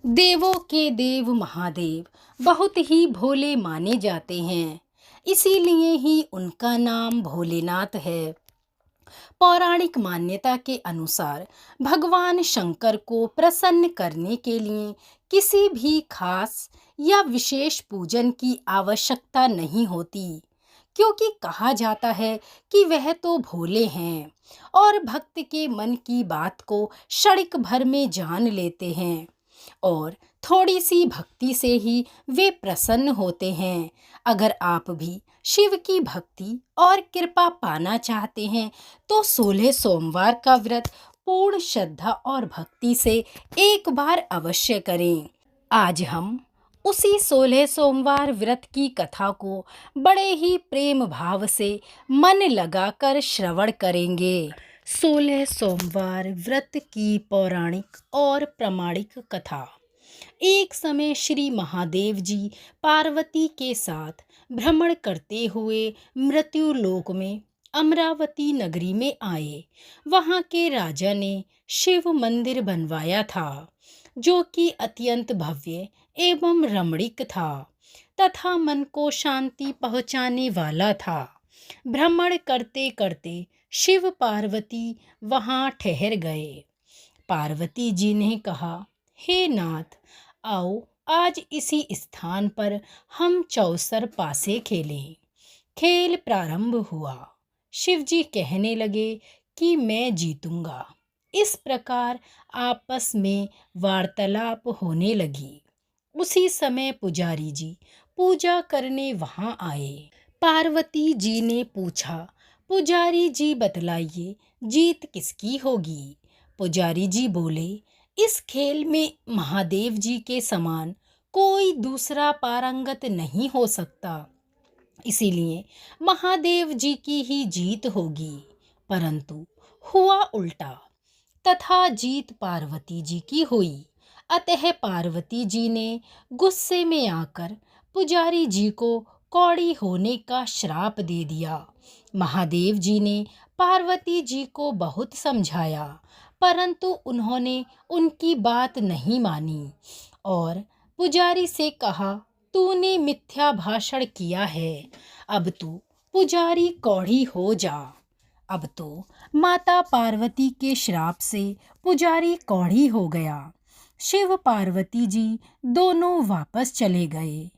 देवों के देव महादेव बहुत ही भोले माने जाते हैं। इसीलिए ही उनका नाम भोलेनाथ है। पौराणिक मान्यता के अनुसार भगवान शंकर को प्रसन्न करने के लिए किसी भी खास या विशेष पूजन की आवश्यकता नहीं होती, क्योंकि कहा जाता है कि वह तो भोले हैं और भक्त के मन की बात को क्षणिक भर में जान लेते हैं और थोड़ी सी भक्ति से ही वे प्रसन्न होते हैं। अगर आप भी शिव की भक्ति और कृपा पाना चाहते हैं तो 16 सोमवार का व्रत पूर्ण श्रद्धा और भक्ति से एक बार अवश्य करें। आज हम उसी 16 सोमवार व्रत की कथा को बड़े ही प्रेम भाव से मन लगाकर श्रवण करेंगे। 16 सोमवार व्रत की पौराणिक और प्रामाणिक कथा। एक समय श्री महादेव जी पार्वती के साथ भ्रमण करते हुए मृत्यु लोक में अमरावती नगरी में आए। वहाँ के राजा ने शिव मंदिर बनवाया था, जो कि अत्यंत भव्य एवं रमणीक था तथा मन को शांति पहुँचाने वाला था। भ्रमण करते करते शिव पार्वती वहाँ ठहर गए। पार्वती जी ने कहा, हे नाथ, आओ आज इसी स्थान पर हम चौसर पासे खेलें। खेल प्रारंभ हुआ। शिवजी कहने लगे कि मैं जीतूंगा। इस प्रकार आपस में वार्तालाप होने लगी। उसी समय पुजारी जी पूजा करने वहां आए। पार्वती जी ने पूछा, पुजारी जी बतलाइए, जीत किसकी होगी? पुजारी जी बोले, इस खेल में महादेव जी के समान कोई दूसरा पारंगत नहीं हो सकता, इसीलिए महादेव जी की ही जीत होगी। परंतु हुआ उल्टा तथा जीत पार्वती जी की हुई। अतः पार्वती जी ने गुस्से में आकर पुजारी जी को कौड़ी होने का श्राप दे दिया। महादेव जी ने पार्वती जी को बहुत समझाया, परंतु उन्होंने उनकी बात नहीं मानी और पुजारी से कहा, तूने मिथ्या भाषण किया है, अब तू पुजारी कौड़ी हो जा। अब तो माता पार्वती के श्राप से पुजारी कौड़ी हो गया। शिव पार्वती जी दोनों वापस चले गए।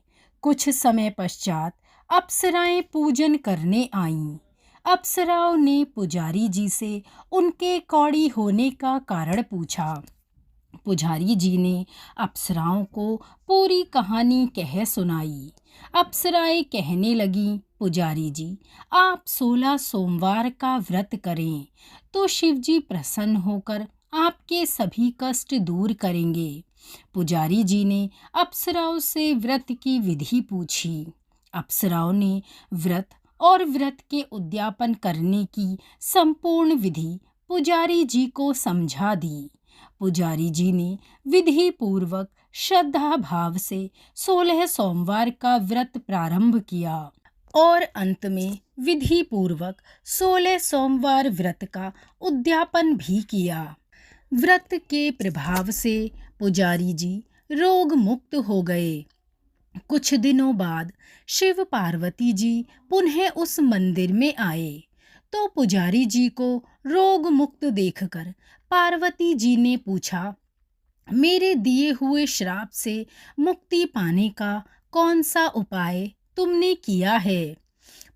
कुछ समय पश्चात अप्सराएं पूजन करने आईं। अप्सराओं ने पुजारी जी से उनके कौड़ी होने का कारण पूछा। पुजारी जी ने अप्सराओं को पूरी कहानी कह सुनाई। अप्सराएं कहने लगीं, पुजारी जी, आप 16 सोमवार का व्रत करें तो शिवजी प्रसन्न होकर आपके सभी कष्ट दूर करेंगे। पुजारी जी ने अप्सराओं से व्रत की विधि पूछी। अप्सराओं ने व्रत और व्रत के उद्यापन करने की संपूर्ण विधि पुजारी जी को समझा दी। पुजारी जी ने विधि पूर्वक श्रद्धा भाव से 16 सोमवार का व्रत प्रारंभ किया और अंत में विधि पूर्वक 16 सोमवार व्रत का उद्यापन भी किया। व्रत के प्रभाव से पुजारी जी रोग मुक्त हो गए। कुछ दिनों बाद शिव पार्वती जी पुनः उस मंदिर में आए तो पुजारी जी को रोग मुक्त देखकर पार्वती जी ने पूछा, मेरे दिए हुए श्राप से मुक्ति पाने का कौन सा उपाय तुमने किया है?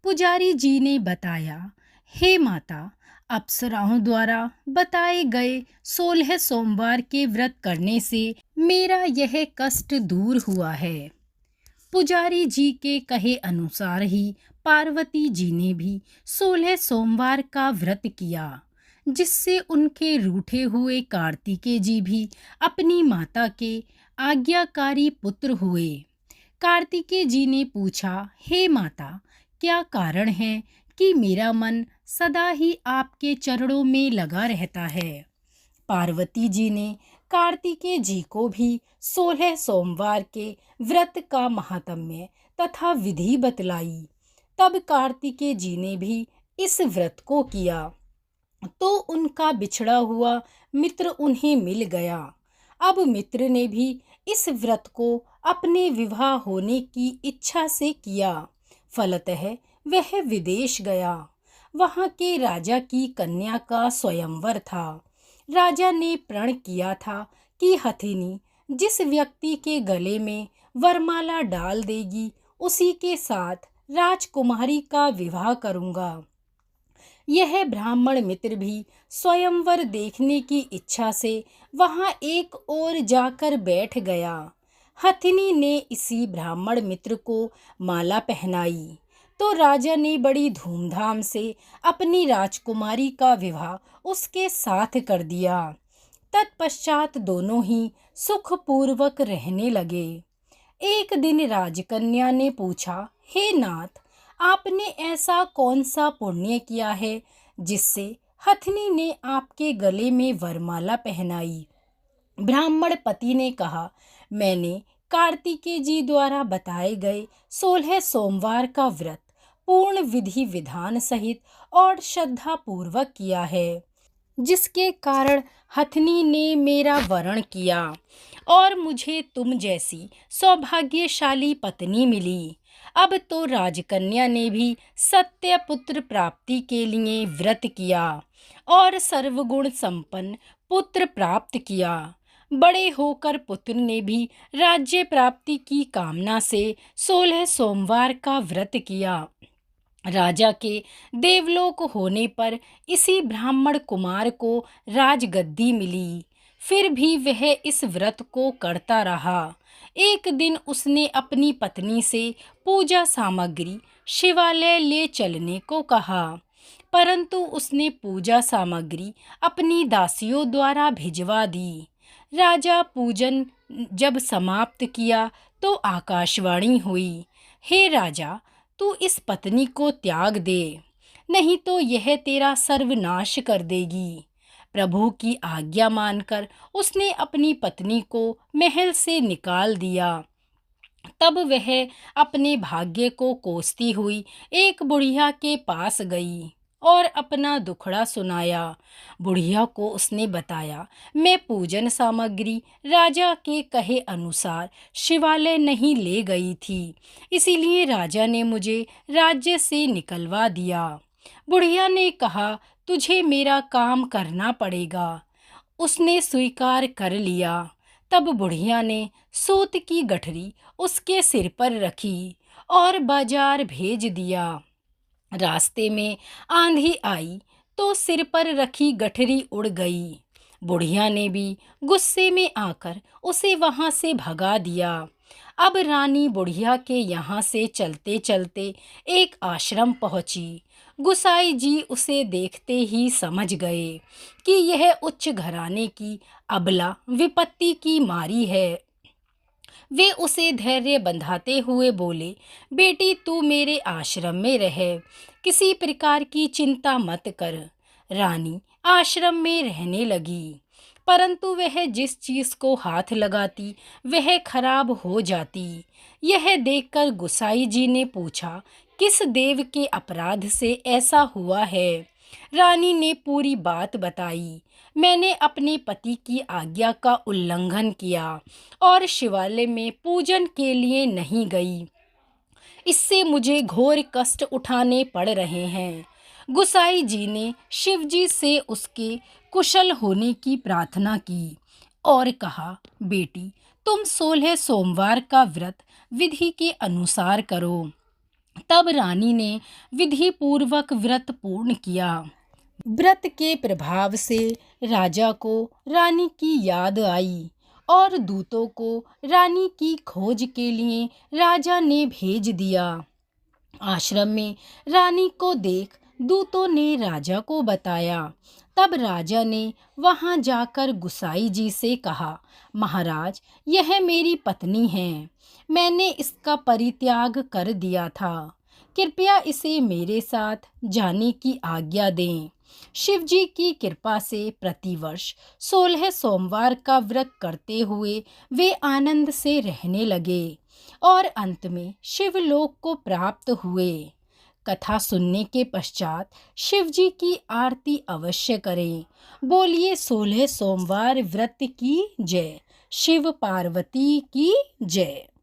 पुजारी जी ने बताया, हे माता, अप्सराओं द्वारा बताए गए 16 सोमवार के व्रत करने से मेरा यह कष्ट दूर हुआ है। पुजारी जी के कहे अनुसार ही पार्वती जी ने भी 16 सोमवार का व्रत किया, जिससे उनके रूठे हुए कार्तिकेय जी भी अपनी माता के आज्ञाकारी पुत्र हुए। कार्तिकेय जी ने पूछा, हे माता, क्या कारण है कि मेरा मन सदा ही आपके चरणों में लगा रहता है? पार्वती जी ने कार्तिकेय जी को भी 16 सोमवार के व्रत का महात्म्य तथा विधि बतलाई। तब कार्तिकेय जी ने भी इस व्रत को किया तो उनका बिछड़ा हुआ मित्र उन्हें मिल गया। अब मित्र ने भी इस व्रत को अपने विवाह होने की इच्छा से किया। फलतः वह विदेश गया। वहाँ के राजा की कन्या का स्वयंवर था। राजा ने प्रण किया था कि हथिनी जिस व्यक्ति के गले में वरमाला डाल देगी उसी के साथ राजकुमारी का विवाह करूँगा। यह ब्राह्मण मित्र भी स्वयंवर देखने की इच्छा से वहां एक ओर जाकर बैठ गया। हथिनी ने इसी ब्राह्मण मित्र को माला पहनाई तो राजा ने बड़ी धूमधाम से अपनी राजकुमारी का विवाह उसके साथ कर दिया। तत्पश्चात दोनों ही सुखपूर्वक रहने लगे। एक दिन राजकन्या ने पूछा, हे नाथ, आपने ऐसा कौन सा पुण्य किया है जिससे हथिनी ने आपके गले में वरमाला पहनाई? ब्राह्मण पति ने कहा, मैंने कार्तिकेय जी द्वारा बताए गए 16 सोमवार का व्रत पूर्ण विधि विधान सहित और श्रद्धा पूर्वक किया है, जिसके कारण हथिनी ने मेरा वरण किया और मुझे तुम जैसी सौभाग्यशाली पत्नी मिली। अब तो राजकन्या ने भी सत्य पुत्र प्राप्ति के लिए व्रत किया और सर्वगुण संपन्न पुत्र प्राप्त किया। बड़े होकर पुत्र ने भी राज्य प्राप्ति की कामना से 16 सोमवार का व्रत किया। राजा के देवलोक होने पर इसी ब्राह्मण कुमार को राजगद्दी मिली। फिर भी वह इस व्रत को करता रहा। एक दिन उसने अपनी पत्नी से पूजा सामग्री शिवालय ले चलने को कहा, परंतु उसने पूजा सामग्री अपनी दासियों द्वारा भिजवा दी। राजा पूजन जब समाप्त किया तो आकाशवाणी हुई, हे राजा, तू इस पत्नी को त्याग दे, नहीं तो यह तेरा सर्वनाश कर देगी। प्रभु की आज्ञा मानकर उसने अपनी पत्नी को महल से निकाल दिया। तब वह अपने भाग्य को कोसती हुई एक बुढ़िया के पास गई और अपना दुखड़ा सुनाया। बुढ़िया को उसने बताया, मैं पूजन सामग्री राजा के कहे अनुसार शिवालय नहीं ले गई थी, इसीलिए राजा ने मुझे राज्य से निकलवा दिया। बुढ़िया ने कहा, तुझे मेरा काम करना पड़ेगा। उसने स्वीकार कर लिया। तब बुढ़िया ने सूत की गठरी उसके सिर पर रखी और बाजार भेज दिया। रास्ते में आंधी आई तो सिर पर रखी गठरी उड़ गई। बुढ़िया ने भी गुस्से में आकर उसे वहां से भगा दिया। अब रानी बुढ़िया के यहाँ से चलते चलते एक आश्रम पहुंची। गुसाई जी उसे देखते ही समझ गए कि यह उच्च घराने की अबला विपत्ति की मारी है। वे उसे धैर्य बंधाते हुए बोले, बेटी, तू मेरे आश्रम में रह, किसी प्रकार की चिंता मत कर। रानी आश्रम में रहने लगी, परंतु वह जिस चीज को हाथ लगाती वह खराब हो जाती। यह देखकर गुसाई जी ने पूछा, किस देव के अपराध से ऐसा हुआ है? रानी ने पूरी बात बताई। मैंने अपने पति की आज्ञा का उल्लंघन किया और शिवालय में पूजन के लिए नहीं गई। इससे मुझे घोर कष्ट उठाने पड़ रहे हैं। गुसाई जी ने शिव जी से उसके कुशल होने की प्रार्थना की और कहा, बेटी, तुम 16 सोमवार का व्रत विधि के अनुसार करो। तब रानी ने विधि पूर्वक व्रत पूर्ण किया। व्रत के प्रभाव से राजा को रानी की याद आई और दूतों को रानी की खोज के लिए राजा ने भेज दिया। आश्रम में रानी को देख दूतों ने राजा को बताया। तब राजा ने वहां जाकर गुसाई जी से कहा, महाराज, यह मेरी पत्नी है। मैंने इसका परित्याग कर दिया था। कृपया इसे मेरे साथ जाने की आज्ञा दें। शिव जी की कृपा से प्रतिवर्ष 16 सोमवार का व्रत करते हुए वे आनंद से रहने लगे और अंत में शिवलोक को प्राप्त हुए। कथा सुनने के पश्चात शिव जी की आरती अवश्य करें। बोलिए 16 सोमवार व्रत की जय। शिव पार्वती की जय।